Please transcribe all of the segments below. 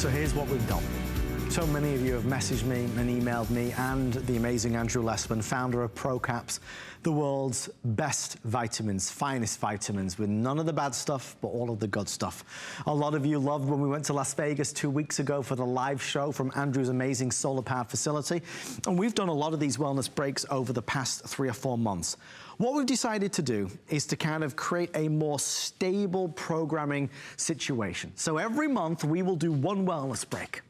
So here's what we've done. So many of you have messaged me and emailed me, and the amazing Andrew Lessman, founder of ProCaps, the world's best vitamins, finest vitamins, with none of the bad stuff, but all of the good stuff. A lot of you loved when we went to Las Vegas 2 weeks ago for the live show from Andrew's amazing solar powered facility. And we've done a lot of these wellness breaks over the past 3 or 4 months. What we've decided to do is to kind of create a more stable programming situation. So every month we will do one wellness break.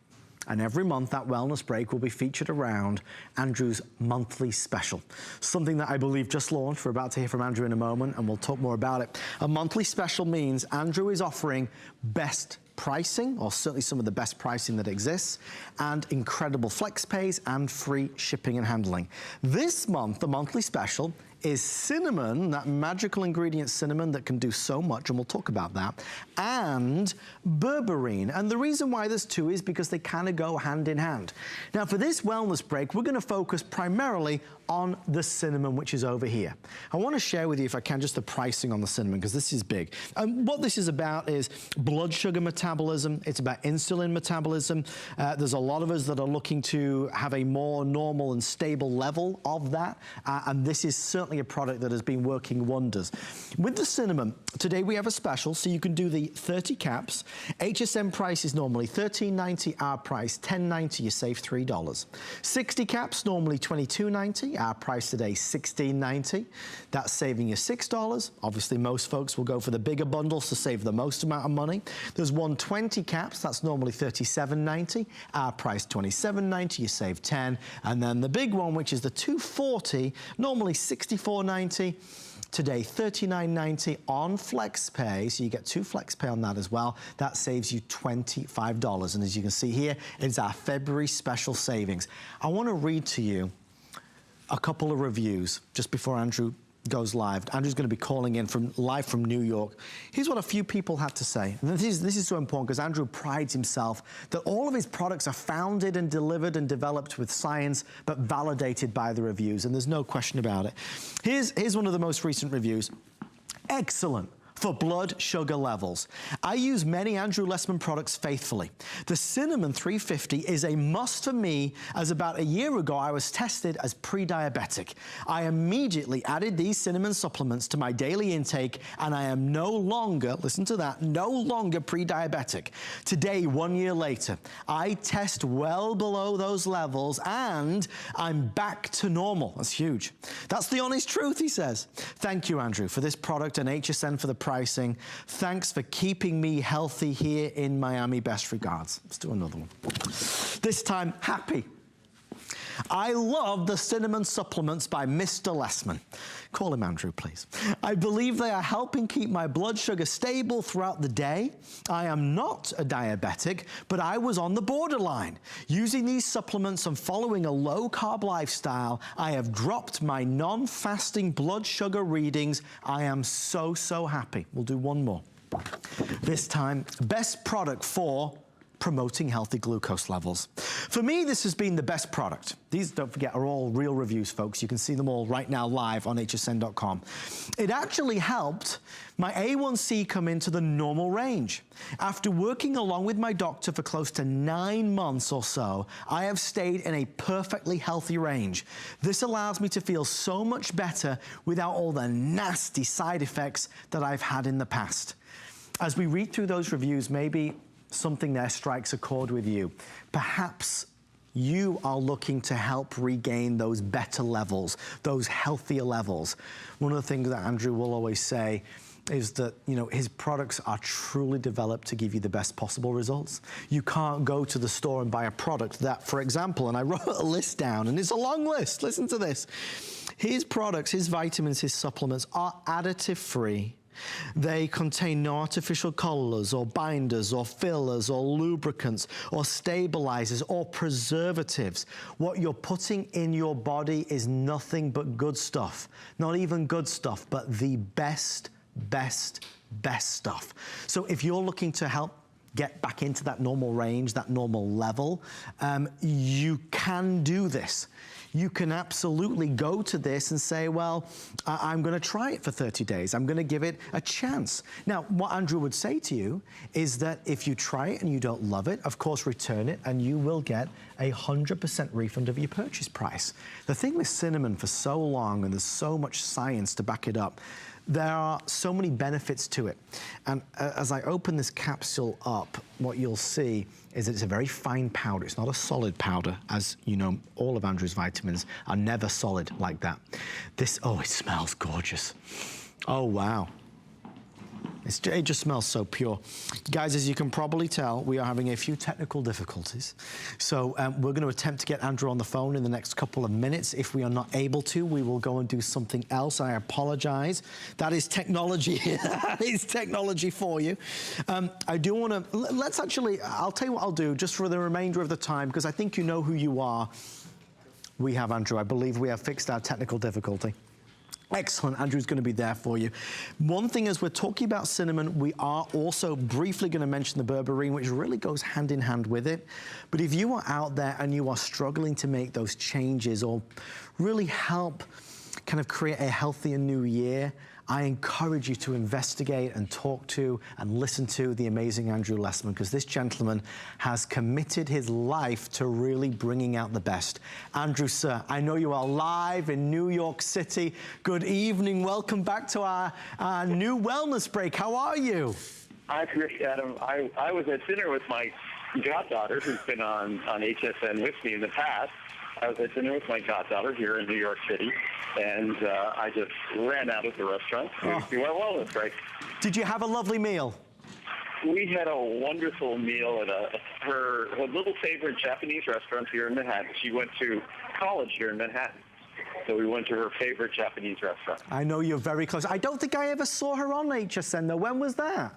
And every month, that wellness break will be featured around Andrew's monthly special. Something that I believe just launched. We're about to hear from Andrew in a moment, and we'll talk more about it. A monthly special means Andrew is offering best pricing, or certainly some of the best pricing that exists, and incredible flex pays and free shipping and handling. This month, the monthly special is cinnamon, that magical ingredient cinnamon that can do so much, and we'll talk about that, and berberine. And the reason why there's two is because they kind of go hand in hand. Now, for this wellness break, we're gonna focus primarily on the cinnamon, which is over here. I wanna share with you, if I can, just the pricing on the cinnamon, because this is big. And what this is about is blood sugar metabolism. It's about insulin metabolism. There's a lot of us that are looking to have a more normal and stable level of that. And this is certainly a product that has been working wonders. With the cinnamon, today we have a special, so you can do the 30 caps. HSN price is normally $13.90, our price $10.90, you save $3. 60 caps, normally $22.90, our price today $16.90. That's saving you $6. Obviously, most folks will go for the bigger bundles to save the most amount of money. There's 120 caps, that's normally $37.90, our price $27.90, you save $10. And then the big one, which is the 240, normally $64.90. Today, $39.90 on FlexPay, so you get 2 FlexPay on that as well. That saves you $25. And as you can see here, it's our February special savings. I want to read to you a couple of reviews just before Andrew goes live. Andrew's going to be calling in live from New York. Here's what a few people had to say. And this is so important because Andrew prides himself that all of his products are founded and delivered and developed with science, but validated by the reviews, and there's no question about it. Here's one of the most recent reviews. Excellent for blood sugar levels. I use many Andrew Lessman products faithfully. The Cinnamon 350 is a must for me, as about a year ago I was tested as pre-diabetic. I immediately added these cinnamon supplements to my daily intake, and I am no longer, listen to that, no longer pre-diabetic. Today, 1 year later, I test well below those levels and I'm back to normal. That's huge. That's the honest truth, he says. Thank you, Andrew, for this product and HSN for the pricing. Thanks for keeping me healthy here in Miami. Best regards. Let's do another one. This time, happy. I love the cinnamon supplements by Mr. Lessman. Call him Andrew, please. I believe they are helping keep my blood sugar stable throughout the day. I am not a diabetic, but I was on the borderline. Using these supplements and following a low-carb lifestyle, I have dropped my non-fasting blood sugar readings. I am so, so happy. We'll do one more. This time, best product for promoting healthy glucose levels. For me, this has been the best product. These, don't forget, are all real reviews, folks. You can see them all right now live on hsn.com. It actually helped my A1C come into the normal range. After working along with my doctor for close to 9 months or so, I have stayed in a perfectly healthy range. This allows me to feel so much better without all the nasty side effects that I've had in the past. As we read through those reviews, maybe something there strikes a chord with you. Perhaps you are looking to help regain those better levels, those healthier levels. One of the things that Andrew will always say is that, you know, his products are truly developed to give you the best possible results. You can't go to the store and buy a product that, for example, and I wrote a list down, and it's a long list, listen to this. His products, his vitamins, his supplements are additive-free. They contain no artificial colors or binders or fillers or lubricants or stabilizers or preservatives. What you're putting in your body is nothing but good stuff. Not even good stuff, but the best stuff. So if you're looking to help get back into that normal range, that normal level, you can do this. you can absolutely go to this and say, well, I'm going to try it for 30 days. I'm going to give it a chance. Now, what Andrew would say to you is that if you try it and you don't love it, of course, return it, and you will get a 100% refund of your purchase price. The thing with cinnamon for so long, and there's so much science to back it up, there are so many benefits to it. And as I open this capsule up, what you'll see is it's a very fine powder. It's not a solid powder. As you know, all of Andrew's vitamins are never solid like that. This, oh, it smells gorgeous. Oh, wow. It just smells so pure. Guys, as you can probably tell, we are having a few technical difficulties. So we're going to attempt to get Andrew on the phone in the next couple of minutes. If we are not able to, we will go and do something else. I apologize. That is technology. That is technology for you. I do want to, let's actually, I'll tell you what I'll do just for the remainder of the time, because I think you know who you are. We have, Andrew. I believe we have fixed our technical difficulty. Excellent. Andrew's going to be there for you. One thing, as we're talking about cinnamon, we are also briefly going to mention the berberine, which really goes hand in hand with it. But if you are out there and you are struggling to make those changes or really help kind of create a healthier new year, I encourage you to investigate and talk to and listen to the amazing Andrew Lessman, because this gentleman has committed his life to really bringing out the best. Andrew, sir, I know you are live in New York City. Good evening. Welcome back to our new wellness break. How are you? I'm great, Adam. I was at dinner with my goddaughter, who's been on HSN with me in the past. I was at dinner with my goddaughter here in New York City, and I just ran out of the restaurant to do our wellness break. Did you have a lovely meal? We had a wonderful meal at her little favorite Japanese restaurant here in Manhattan. She went to college here in Manhattan, so we went to her favorite Japanese restaurant. I know you're very close. I don't think I ever saw her on HSN, though. When was that?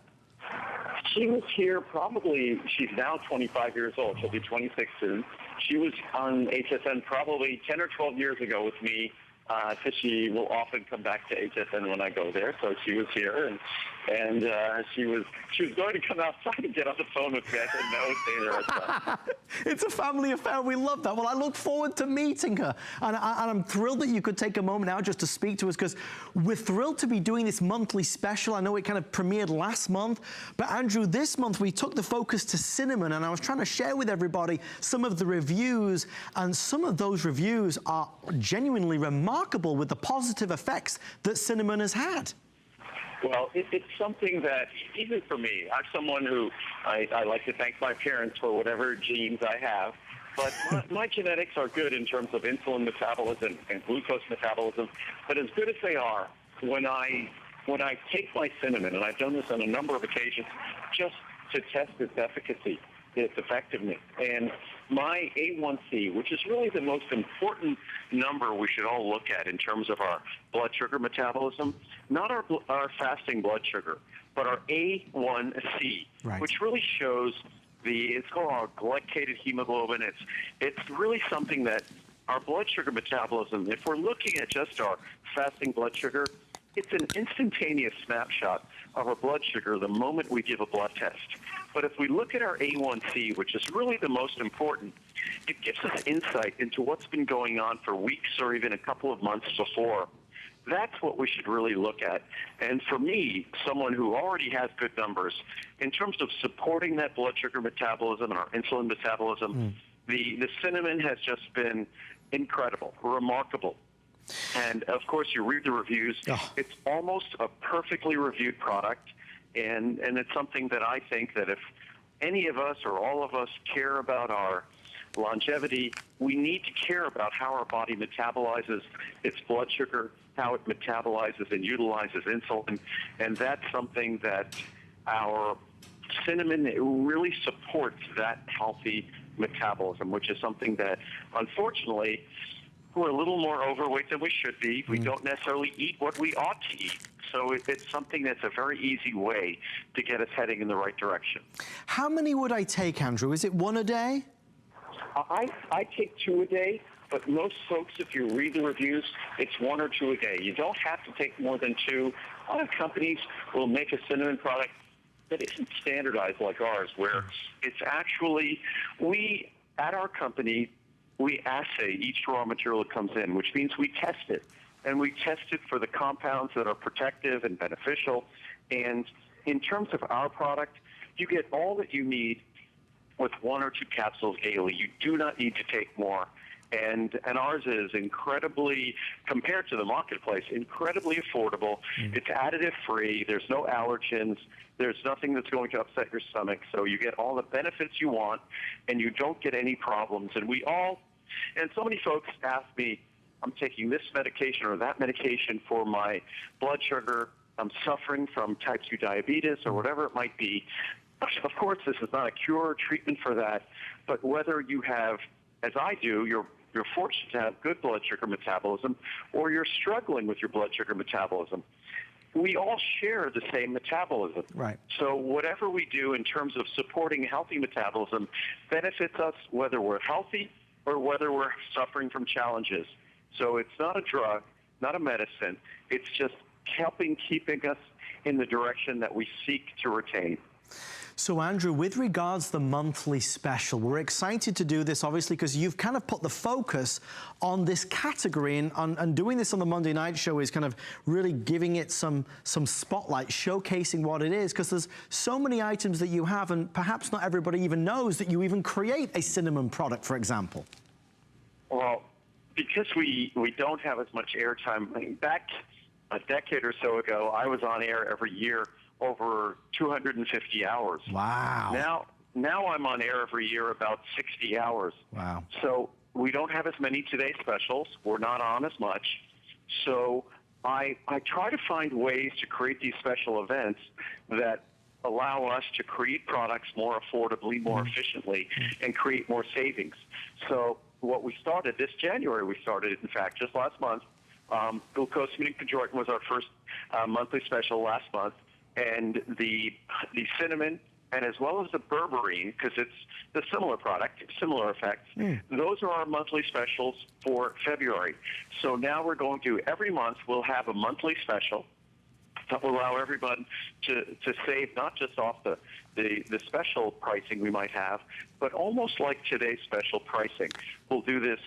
She was here probably, she's now 25 years old. She'll be 26 soon. She was on HSN probably 10 or 12 years ago with me, because she will often come back to HSN when I go there. So she was here, and she was going to come outside and get on the phone with me. I said, no, stay in the restaurant. It's a family affair. We love that. Well, I look forward to meeting her. And I'm thrilled that you could take a moment now just to speak to us, because we're thrilled to be doing this monthly special. I know it kind of premiered last month. But, Andrew, this month we took the focus to cinnamon, and I was trying to share with everybody some of the reviews. And some of those reviews are genuinely remarkable with the positive effects that cinnamon has had. Well, it's something that, even for me, I'm someone who, I like to thank my parents for whatever genes I have, but my genetics are good in terms of insulin metabolism and glucose metabolism, but as good as they are, when I take my cinnamon, and I've done this on a number of occasions, just to test its efficacy, its effectiveness, and my A1C, which is really the most important number we should all look at in terms of our blood sugar metabolism, not our fasting blood sugar, but our A1C, right, which really shows it's called our glycated hemoglobin. It's really something that our blood sugar metabolism, if we're looking at just our fasting blood sugar, it's an instantaneous snapshot of our blood sugar the moment we give a blood test. But if we look at our A1C, which is really the most important, it gives us insight into what's been going on for weeks or even a couple of months before. That's what we should really look at. And for me, someone who already has good numbers, in terms of supporting that blood sugar metabolism and our insulin metabolism, the cinnamon has just been incredible, remarkable. And, of course, you read the reviews. It's almost a perfectly reviewed product, and it's something that I think that if any of us or all of us care about our longevity, we need to care about how our body metabolizes its blood sugar, how it metabolizes and utilizes insulin, and that's something that our cinnamon really supports, that healthy metabolism, which is something that, unfortunately, we're a little more overweight than we should be. We don't necessarily eat what we ought to eat. So it's something that's a very easy way to get us heading in the right direction. How many would I take, Andrew? Is it one a day? I take 2 a day, but most folks, if you read the reviews, it's 1 or 2 a day. You don't have to take more than 2. A lot of companies will make a cinnamon product that isn't standardized like ours, where it's actually, we, at our company, we assay each raw material that comes in, which means we test it. And we test it for the compounds that are protective and beneficial. And in terms of our product, you get all that you need with 1 or 2 capsules daily. You do not need to take more. And ours is incredibly, compared to the marketplace, incredibly affordable. It's additive-free. There's no allergens. There's nothing that's going to upset your stomach. So you get all the benefits you want, and you don't get any problems. And so many folks ask me, I'm taking this medication or that medication for my blood sugar. I'm suffering from type 2 diabetes or whatever it might be. Of course, this is not a cure or treatment for that, but whether you have, as I do, you're fortunate to have good blood sugar metabolism, or you're struggling with your blood sugar metabolism, we all share the same metabolism. Right. So whatever we do in terms of supporting healthy metabolism benefits us whether we're healthy or whether we're suffering from challenges. So it's not a drug, not a medicine. It's just keeping us in the direction that we seek to retain. So, Andrew, with regards to the monthly special, we're excited to do this, obviously, because you've kind of put the focus on this category, and doing this on the Monday Night Show is kind of really giving it some spotlight, showcasing what it is, because there's so many items that you have, and perhaps not everybody even knows that you even create a cinnamon product, for example. Well, because we don't have as much airtime, I mean, back a decade or so ago, I was on air every year over 250 hours. Wow. Now I'm on air every year about 60 hours. Wow. So we don't have as many Today specials. We're not on as much. So I try to find ways to create these special events that allow us to create products more affordably, more efficiently, and create more savings. So what we started this January, in fact, just last month, glucosamine chondroitin was our first monthly special last month. And the cinnamon, and as well as the berberine, because it's the similar product, similar effects, those are our monthly specials for February. So now we're going to, every month, we'll have a monthly special that will allow everyone to save not just off the special pricing we might have, but almost like today's special pricing. We'll do this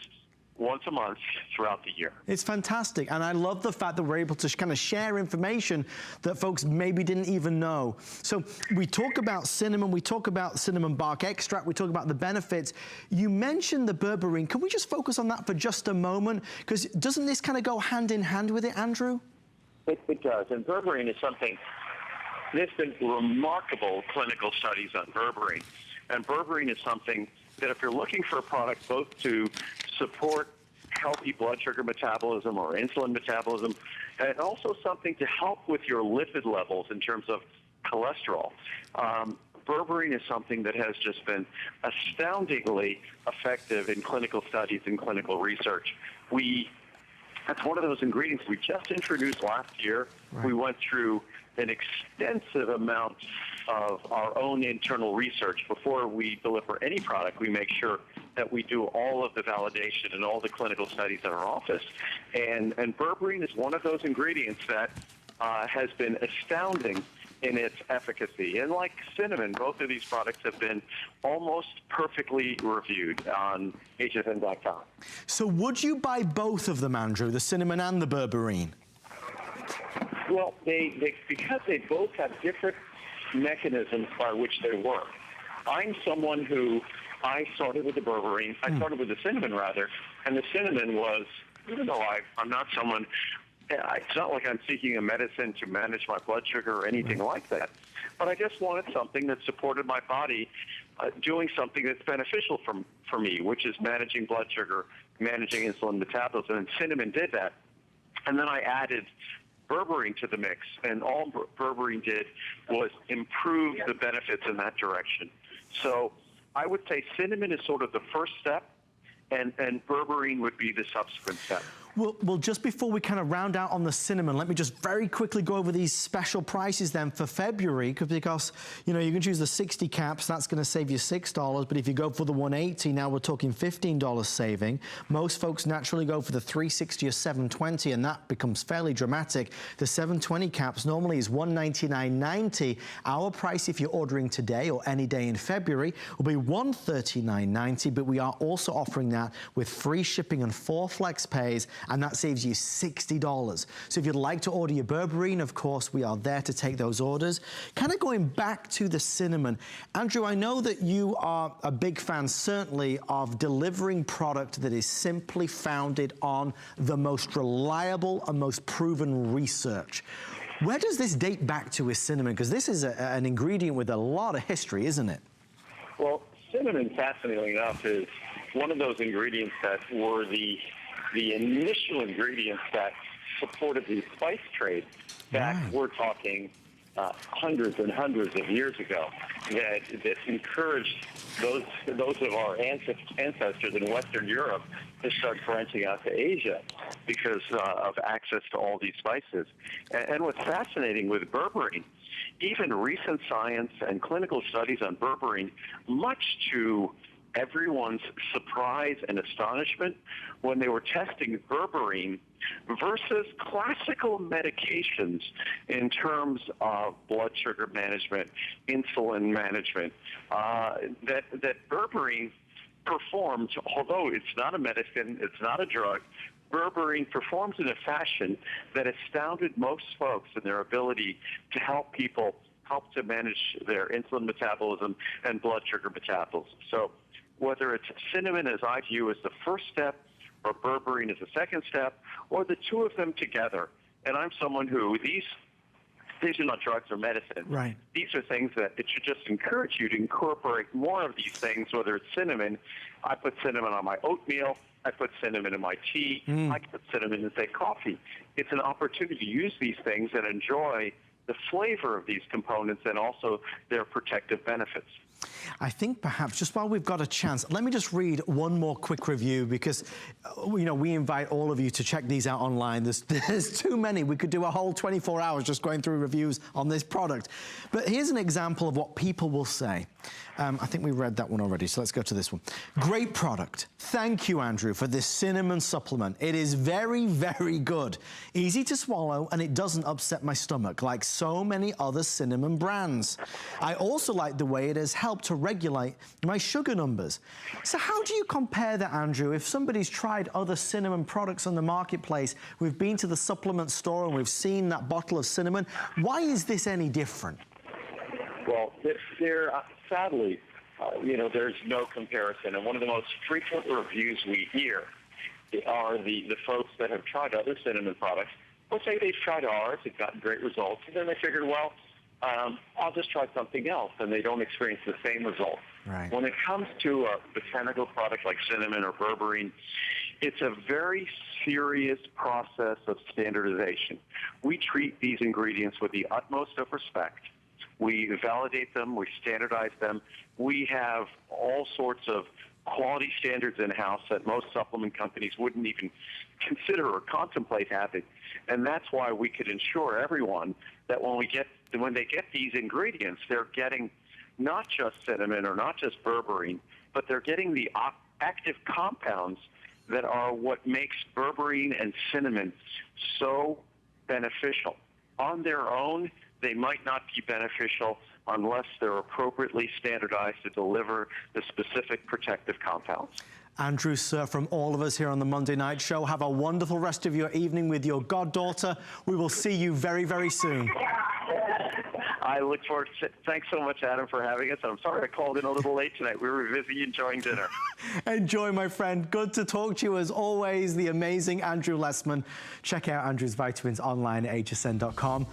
once a month throughout the year. It's fantastic, and I love the fact that we're able to kind of share information that folks maybe didn't even know. So we talk about cinnamon, we talk about cinnamon bark extract, we talk about the benefits. You mentioned the berberine. Can we just focus on that for just a moment? Because doesn't this kind of go hand in hand with it, Andrew? It does, and berberine is something, there's been remarkable clinical studies on berberine, and berberine is something that if you're looking for a product both to support healthy blood sugar metabolism or insulin metabolism, and also something to help with your lipid levels in terms of cholesterol. Berberine is something that has just been astoundingly effective in clinical studies and clinical research. That's one of those ingredients we just introduced last year. Right. We went through an extensive amount of our own internal research. Before we deliver any product, we make sure that we do all of the validation and all the clinical studies in our office. And berberine is one of those ingredients that has been astounding in its efficacy. And like cinnamon, both of these products have been almost perfectly reviewed on hsn.com. So would you buy both of them, Andrew, the cinnamon and the berberine? Well, because they both have different mechanisms by which they work. I'm someone who, I started with the berberine, I started with the cinnamon rather, and the cinnamon was, even though I'm not someone, it's not like I'm seeking a medicine to manage my blood sugar or anything like that, but I just wanted something that supported my body doing something that's beneficial for me, which is managing blood sugar, managing insulin metabolism, and cinnamon did that. And then I added berberine to the mix, and all berberine did was improve the benefits in that direction. So I would say cinnamon is sort of the first step, and berberine would be the subsequent step. Well, just before we kind of round out on the cinnamon, let me just very quickly go over these special prices then for February, because, you know, you can choose the 60 caps, that's going to save you $6, but if you go for the 180, now we're talking $15 saving. Most folks naturally go for the 360 or 720, and that becomes fairly dramatic. The 720 caps normally is $199.90. Our price, if you're ordering today or any day in February, will be $139.90, but we are also offering that with free shipping and 4 flex pays, and that saves you $60. So if you'd like to order your Berberine, of course, we are there to take those orders. Kind of going back to the cinnamon, Andrew, I know that you are a big fan, certainly, of delivering product that is simply founded on the most reliable and most proven research. Where does this date back to with cinnamon? Because this is an ingredient with a lot of history, isn't it? Well, cinnamon, fascinatingly enough, is one of those ingredients that were the initial ingredients that supported the spice trade back, we're talking hundreds and hundreds of years ago, that encouraged those of our ancestors in Western Europe to start branching out to Asia because of access to all these spices. And what's fascinating with berberine, even recent science and clinical studies on berberine, much to everyone's surprise and astonishment when they were testing berberine versus classical medications in terms of blood sugar management, insulin management, that berberine performs, although it's not a medicine, it's not a drug, berberine performs in a fashion that astounded most folks in their ability to help people to manage their insulin metabolism and blood sugar metabolism. So whether it's cinnamon, as I view, as the first step, or berberine as the second step, or the two of them together. And I'm someone who, these are not drugs or medicine. Right. These are things that it should just encourage you to incorporate more of these things, whether it's cinnamon. I put cinnamon on my oatmeal. I put cinnamon in my tea. I put cinnamon in, say, coffee. It's an opportunity to use these things and enjoy the flavor of these components and also their protective benefits. I think perhaps, just while we've got a chance, let me just read one more quick review, because, you know, we invite all of you to check these out online. There's too many. We could do a whole 24 hours just going through reviews on this product. But here's an example of what people will say. I think we read that one already, so let's go to this one. Great product. Thank you, Andrew, for this cinnamon supplement. It is very, very good. Easy to swallow, and it doesn't upset my stomach like so many other cinnamon brands. I also like the way it has helped to regulate my sugar numbers. So how do you compare that, Andrew? If somebody's tried other cinnamon products on the marketplace, we've been to the supplement store and we've seen that bottle of cinnamon, why is this any different? Well, sadly, you know, there's no comparison. And one of the most frequent reviews we hear are the folks that have tried other cinnamon products. Let's say they've tried ours, they've gotten great results, and then they figured, well, I'll just try something else, and they don't experience the same results. Right. When it comes to a botanical product like cinnamon or berberine, it's a very serious process of standardization. We treat these ingredients with the utmost of respect. We validate them, we standardize them. We have all sorts of quality standards in-house that most supplement companies wouldn't even consider or contemplate having. And that's why we could ensure everyone that when they get these ingredients, they're getting not just cinnamon or not just berberine, but they're getting the active compounds that are what makes berberine and cinnamon so beneficial. On their own, they might not be beneficial unless they're appropriately standardized to deliver the specific protective compounds. Andrew, sir, from all of us here on the Monday Night Show, have a wonderful rest of your evening with your goddaughter. We will see you very, very soon. I look forward to it. Thanks so much, Adam, for having us. I'm sorry I called in a little late tonight. We were busy enjoying dinner. Enjoy, my friend. Good to talk to you, as always, the amazing Andrew Lessman. Check out Andrew's vitamins online at hsn.com.